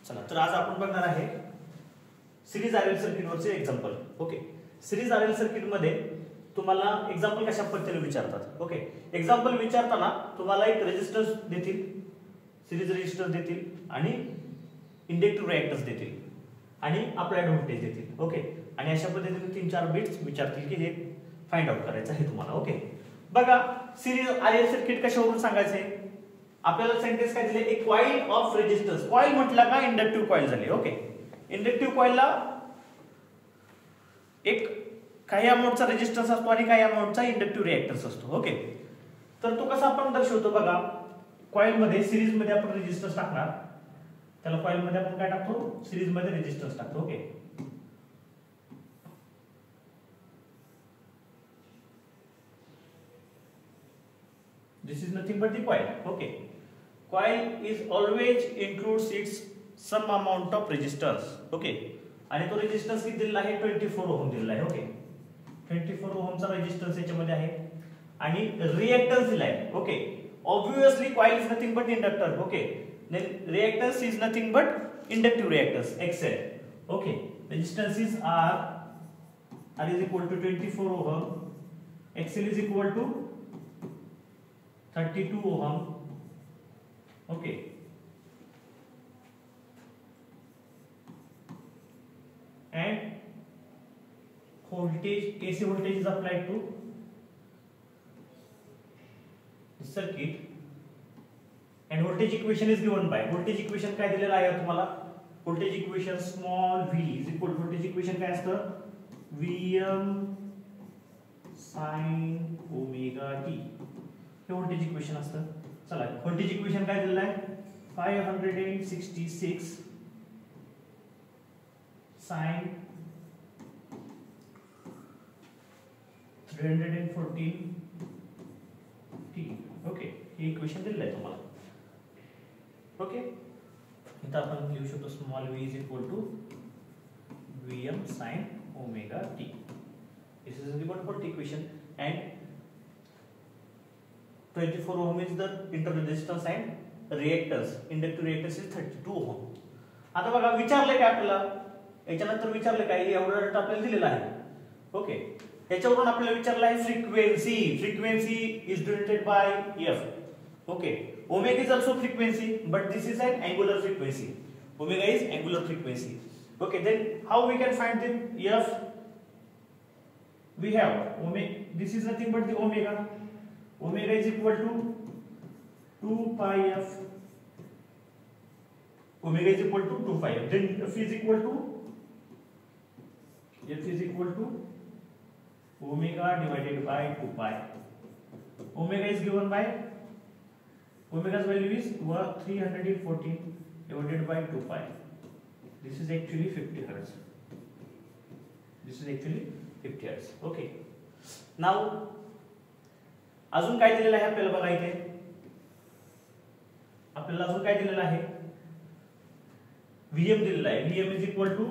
चला तर आज आपण बघणार आहे सिरीज आरएल सर्किट वरचे example. Okay, series RL circuit मध्ये तुम्हाला एक्झाम्पल कशा पद्धतीने विचारतात. ओके, एक्झाम्पल विचारताना तुम्हाला एक रेजिस्टन्स देतील, सिरीज रेजिस्टन्स देतील आणि इंडक्टिव्ह रिएक्टन्स देतील आणि अप्लाइड व्होल्टेज देतील. ओके, आणि अशा पद्धतीने 3-4 बिट्स विचारतील की हे फाइंड आउट करायचं आहे तुम्हाला. ओके, बघा सिरीज आरएल सर्किट कशावरून सांगायचं आहे. आपल्याला सेंटेन्स काय दिले, एक कॉइल ऑफ रेजिस्टन्स. कॉइल म्हटलं का इंडक्टिव्ह कॉइल झाली. ओके, इंडक्टिव्ह कॉइलला एक काही अमाऊंटचा रेजिस्टन्स असतो आणि काही अमाऊंटचा इंडक्टिव्ह रिएक्टन्स असतो. ओके, तर तो कसा आपण दर्शवतो बघा. कॉइल मध्ये सिरीज मध्ये आपण रेजिस्टन्स टाकणार, त्याला कॉइल मध्ये आपण काय टाकतो, सिरीज मध्ये रेजिस्टन्स टाकतो. Okay, this is nothing but the coil. Okay, coil is always includes its some amount of resistance. Okay, आणि तो रेजिस्टन्स किती दिलेला आहे, 24 ओहम दिलेला आहे. ओके, 24 ओहमचा रेजिस्टन्स याच्यामध्ये आहे आणि रिएक्टन्स दिला आहे. Okay, obviously coil is nothing but inductor. Okay, then reactance is nothing but inductive reactance XL. Okay, resistance is R is equal to 24 ohm, XL is equal to 32 ohm. Okay, and voltage, AC voltage is applied to the circuit and voltage equation is given by, voltage equation काय दिलेला आहे तुम्हाला, voltage equation small v is equal to, voltage equation काय असतं, Vm sin omega t, हे voltage equation असतं. चला, voltage equation काय दिलेलं आहे, 566 sin 314 t. ओके, हे इक्वेशन दिलेलं आहे तुम्हाला. ओके, इथं आपण लिहू शकतो small v is equal to Vm sin omega t. This is the voltage equation and 24 ohm is the inter-resistance and reactance. Inductive reactance is 32 ohm. आता बघा विचारले काय आपल्याला, याच्यानंतर विचारले काय, एवढा डेटा आपल्याला दिलेला आहे. ओके, याच्यावरून आपल्याला विचारलं आहे frequency. Frequency is denoted by f. Okay, omega is also frequency but this is an angular frequency. Omega is angular frequency. Okay, then how we can find the f? We have omega, this is nothing but the omega. Omega is equal to 2 pi f. Omega is equal to 2 pi f. Then f is equal to omega divided by 2 pi. Omega is given by, omega's value is 314 divided by 2 pi. This is actually 50 hertz. This is actually 50 hertz. Okay. Now, अजून काय दिलेलं आहे आपल्याला बघा इथे. आपल्याला अजून काय दिलेलं आहे, Vm दिलेला आहे. Vm is equal to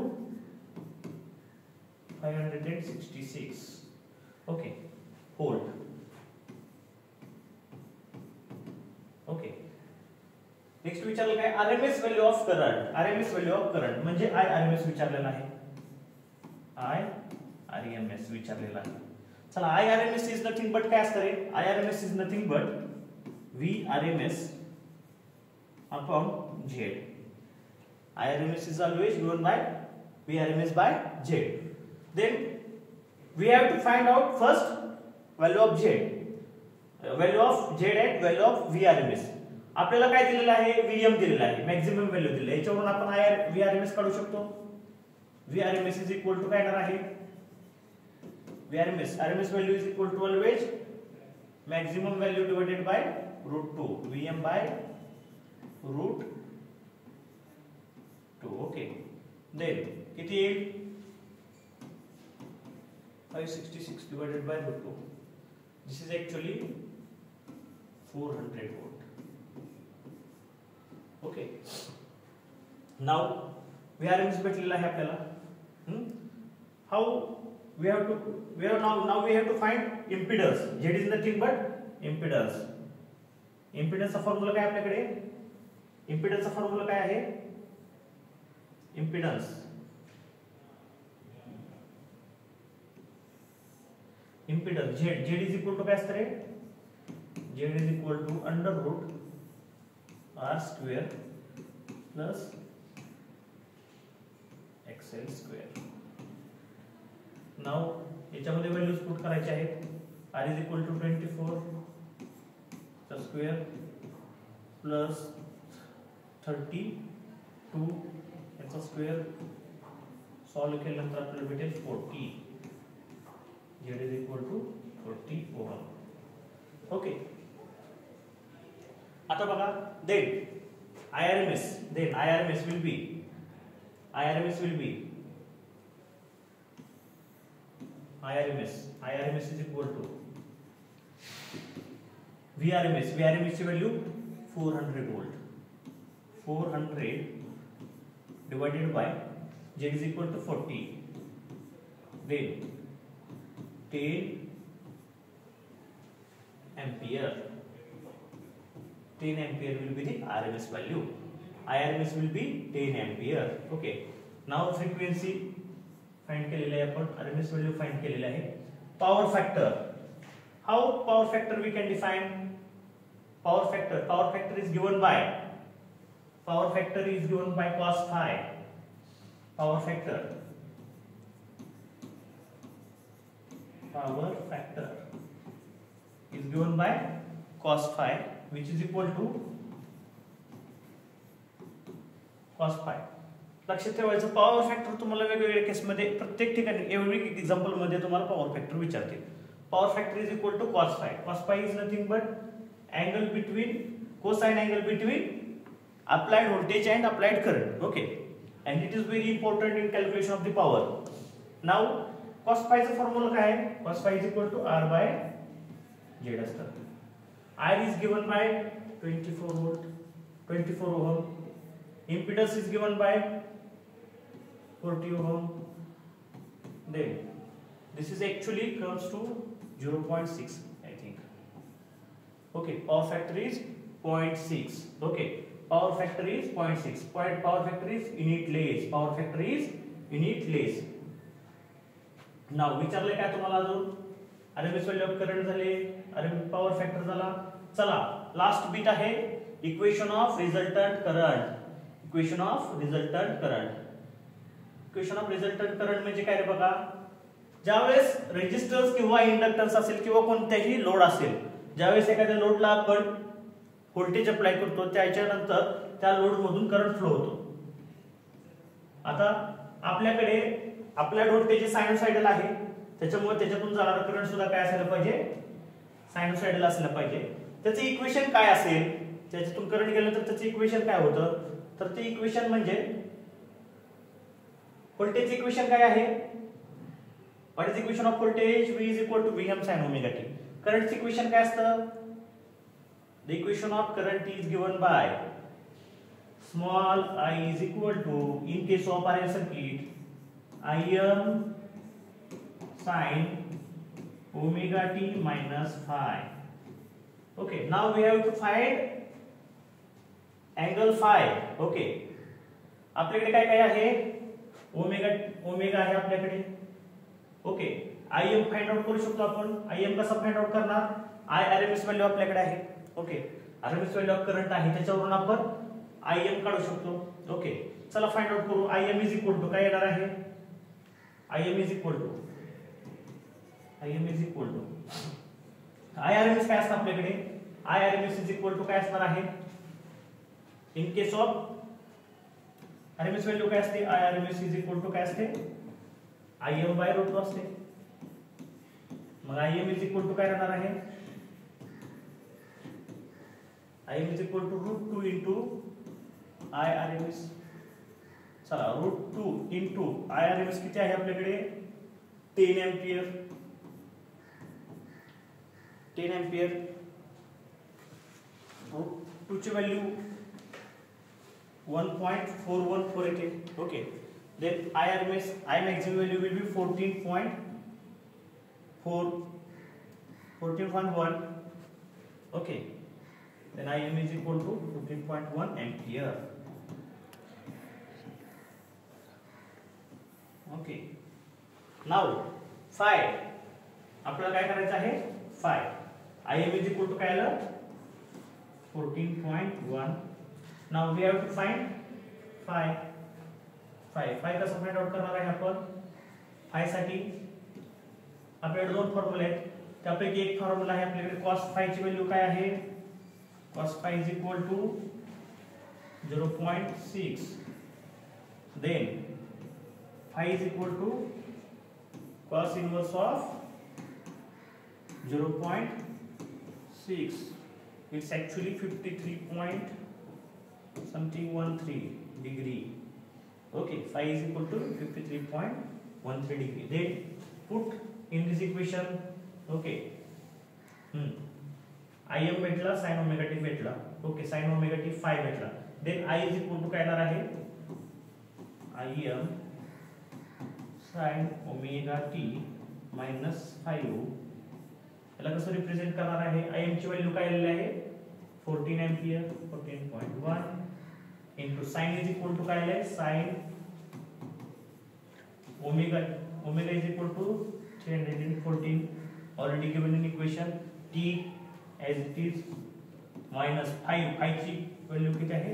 566. Okay. Volt. Okay. Next विचारलं काय, RMS value of current. RMS value of current म्हणजे आरएमएस विचारलेला आहे. आरएमएस विचारलेला आहे. चला, आरएमएस इज नथिंग बट काय असतं रे, RMS is nothing but Vrms upon Z. RMS is always given by Vrms by Z. Then we have to find out first value of Z, value of Z and value of Vrms. आपल्याला काय दिलेलं आहे, Vm दिलेला आहे, maximum value दिलेली आहे. याच्यावरून आपण Vrms काढू शकतो. Vrms इज इक्वल टू काय येणार आहे, RMS value is equal to always maximum value divided by √2, Vm by √2. Okay, then किती येईल, 566 divided by √2. This is actually 400 volt. Okay, now Vrms भेटलेला आहे आपल्याला. How we have to find impedance. Z is nothing but impedance. impedance चा formula काय आपल्याकडे, impedance चा formula काय आहे, impedance z is equal to काय असतं रे, z is equal to under root r square plus xl square. Now याच्यामध्ये व्हॅल्यूज पुट करायचे आहेत. r is equal to 24 चा स्क्वेअर प्लस 32 याचा स्क्वेअर सॉल्व केल्यानंतर आपल्याला भेटेल 40. z is equal to 40 ohm. Okay, आता बघा then IRMS will be IRMS is equal to VRMS ची value 400 volt, 400 divided by z is equal to 40, then 10 ampere will be the RMS value. IRMS will be 10 ampere. Okay, now frequency find केलेले आहे आपण, RMS value find केलेले आहे. Power factor, how power factor we can define? Power factor is given by cos phi. Power factor is given by cos phi, which is equal to cos phi. लक्षात ठेवायचं, power factor तुम्हाला वेगवेगळ्या केसमध्ये प्रत्येक ठिकाणी every example मध्ये तुम्हाला power factor विचारते. Power factor is equal to cos phi. Cos phi is nothing but angle between cosine angle between applied voltage and applied current. Okay, and it is very important in calculation of the power. Now cos phi चा formula काय आहे? Cos phi is equal to r by z असतं. R is given by 24 volt, 24 ohm. Impedance is given by 40 ohm. Then this is actually comes to 0.6, I think. Okay, power factor is 0.6. Okay, power factor is 0.6. Power factor is unitless. Now विचारले काय तुम्हाला अजून? RMS value of current झाले, RMS power factor झाला. चला last beat आहे equation of resultant current. Equation of resultant current म्हणजे काय रे बघा, ज्यावेळेस रेजिस्टन्स किंवा इंडक्टन्स असेल किंवा कोणताही लोड असेल, ज्यावेळेस एखाद्या लोडला आपण व्होल्टेज अप्लाय करतो त्याच्यानंतर त्या लोड मधून करंट फ्लो होतो. आता आपल्याकडे अप्लाइड व्होल्टेज सायनोसाइडल आहे, त्याच्यामुळे त्याच्यातून जाणारा करंट सुद्धा काय असायला पाहिजे, सायनोसाइडल असलं पाहिजे. त्याचं इक्वेशन काय असेल, त्याच्यातून करंट गेलं तर त्याचं इक्वेशन काय होतं, तर ते इक्वेशन म्हणजे व्होल्टेज इक्वेशन काय आहे, what is equation off voltage, V is equal to Vm sin omega t. Current equation काय असतं, the equation of current is given by small I is equal to, in case of RL circuit, Im sin omega t minus phi. Okay, now we have to find angle phi. Okay, आपल्याकडे काय काय आहे, omega आहे आपल्याकडे. Okay, Im find out करू शकतो आपण. Im कसा फाइंड आउट करणार, RMS व्हॅल्यू आपल्याकडे आहे. Okay, RMS value of current आहे, त्याच्यावरून आपण Im काढू शकतो. ओके, चला फाइंड आउट करू. Im इज इक्वल टू काय येणार आहे, Im is equal to IRMS काय असतं आपल्याकडे, IRMS इज इक्वल टू काय असणार आहे, in case of RMS value काय असते, IRMS इज इक्वल टू काय असते, Im बाय रूट 2 असते. मग Im इज इक्वल टू काय राहणार आहे, Im is equal to root 2 into IRMS. चला रूट 2 इंटू IRMS किती आहे आपल्याकडे, 10 एंपियर. रूट 2 ची व्हॅल्यू 1.414 येते. Okay, then IRMS I maximum value will be 14.1. Okay, then Im is equal to 14.1 ampere. Okay, नाव फाय आपल्याला काय करायचं आहे, फाय IM इज इक्वल टू काय आलं 14.1. Now we have to find फाय. फाय कसं फाइंड आउट करणार आहे आपण, फाय साठी आपल्याकडे दोन फॉर्म्युले आहेत, त्यापैकी एक फॉर्म्युला आहे आपल्याकडे cos फाय ची व्हॅल्यू काय आहे, cos phi is equal to 0.6. Then phi is equal to cos inverse of 0.6. It's actually 53.13 degree. Okay, phi is equal to 53.13 degree. Then put in this equation. Okay. IM भेटला, sin omega t भेटला. Okay, sin omega t 5 भेटला. Then I is equal to काय येणार आहे, IM sin omega t minus 5. याला कसं represent करणार आहे, IM ची व्हॅल्यू काय आलेली आहे 14 ampere, 14.1 into sin is equal to काय आले, sin omega is equal to 314 already given in equation. T as it is minus 5 ची व्हॅल्यू किती आहे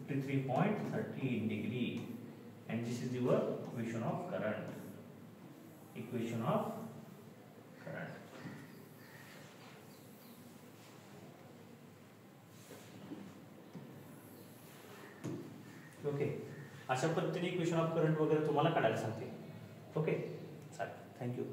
53.13 degree, and this is your equation of current. Okay, अशा पद्धतीने इक्वेशन ऑफ करंट वगैरे तुम्हाला काढायला सांगते. ओके, चालेल, थँक्यू.